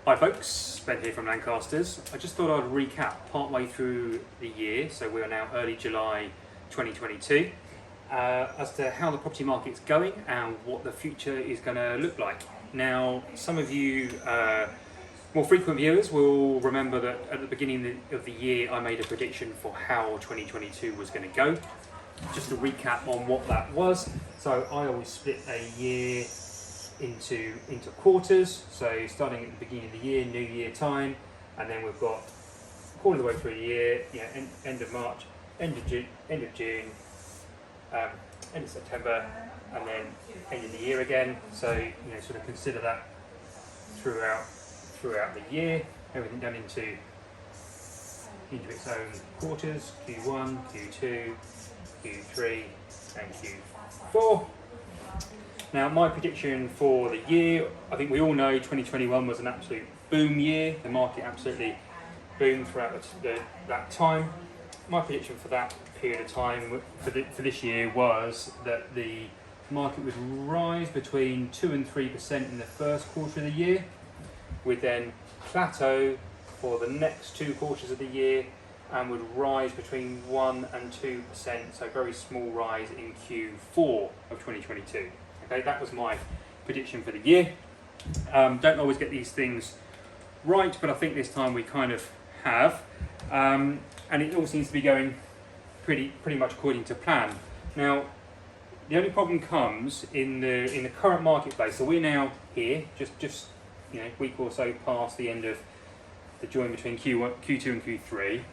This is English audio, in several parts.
Hi folks, Ben here from Lancasters. I just thought I'd recap partway through the year, so we are now early July 2022, as to how the property market's going and what the future is going to look like. Now, some of you more frequent viewers will remember that at the beginning of the year I made a prediction for how 2022 was going to go. Just to recap on what that was, so I always split a year into quarters, so starting at the beginning of the year, new year time, and then we've got quarter of the way through the year, end of March, end of June, end of September, and then end of the year again. So sort of consider that throughout the year, everything done into its own quarters: Q1, Q2, Q3, and Q4. Now, my prediction for the year, I think we all know 2021 was an absolute boom year. The market absolutely boomed throughout that time. My prediction for that period of time for this year was that the market would rise between 2 and 3% in the first quarter of the year, would then plateau for the next 2 quarters of the year, and would rise between 1 and 2%, so very small rise in Q4 of 2022. Okay, that was my prediction for the year. Don't always get these things right, but I think this time we kind of have, and it all seems to be going pretty much according to plan. Now, the only problem comes in the current marketplace. So we're now here, just a week or so past the end of the join between Q2 and Q3.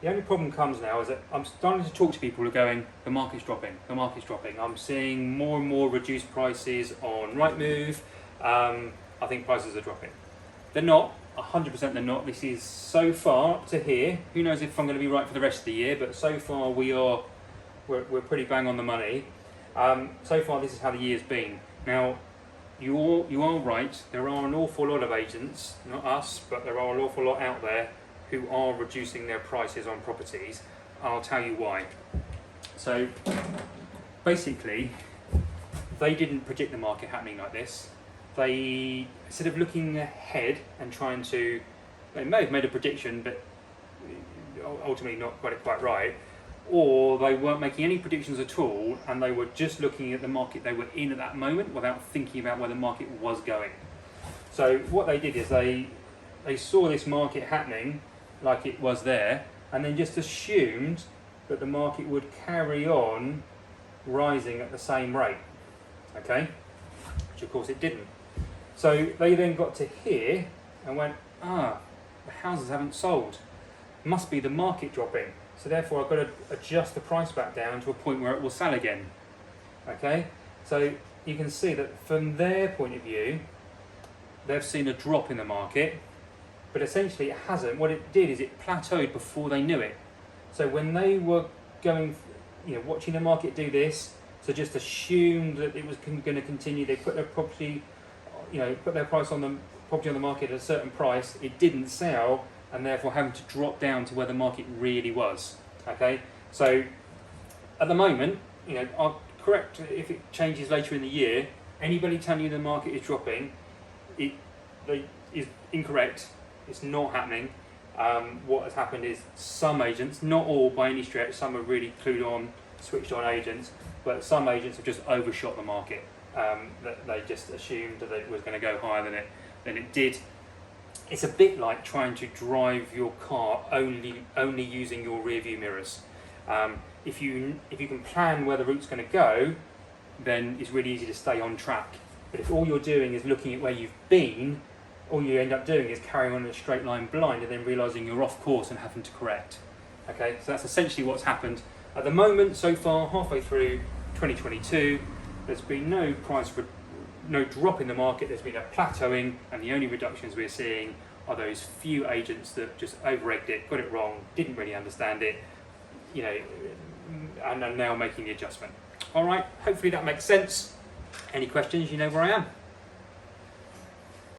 The only problem comes now is that I'm starting to talk to people who are going, the market's dropping. I'm seeing more and more reduced prices on Rightmove. I think prices are dropping. They're not, 100% they're not. This is so far up to here. Who knows if I'm going to be right for the rest of the year, but so far we're pretty bang on the money. So far this is how the year's been. Now, you are right, there are an awful lot of agents, not us, but there are an awful lot out there who are reducing their prices on properties. I'll tell you why. So basically, they didn't predict the market happening like this. They, instead of looking ahead and trying to, they may have made a prediction, but ultimately not got it quite right, or they weren't making any predictions at all, and they were just looking at the market they were in at that moment without thinking about where the market was going. So what they did is they saw this market happening like it was there, and then just assumed that the market would carry on rising at the same rate, okay? Which of course it didn't. So they then got to here and went, the houses haven't sold. Must be the market dropping. So therefore I've got to adjust the price back down to a point where it will sell again, okay? So you can see that from their point of view, they've seen a drop in the market, but essentially it hasn't. What it did is it plateaued before they knew it. So when they were going, watching the market do this, so just assumed that it was going to continue, they put their property, put their price on the property on the market at a certain price, it didn't sell, and therefore having to drop down to where the market really was, okay? So at the moment, I'll correct if it changes later in the year, anybody telling you the market is dropping, is incorrect. It's not happening. What has happened is some agents, not all by any stretch, some are really clued on, switched on agents, but some agents have just overshot the market. That they just assumed that it was going to go higher than it did. It's a bit like trying to drive your car only using your rear view mirrors. If you can plan where the route's going to go, then it's really easy to stay on track. But if all you're doing is looking at where you've been, all you end up doing is carrying on in a straight line blind and then realising you're off course and having to correct. Okay, so that's essentially what's happened. At the moment, so far, halfway through 2022, there's been no drop in the market, there's been a plateauing, and the only reductions we're seeing are those few agents that just over-egged it, got it wrong, didn't really understand it, and are now making the adjustment. All right, hopefully that makes sense. Any questions, you know where I am.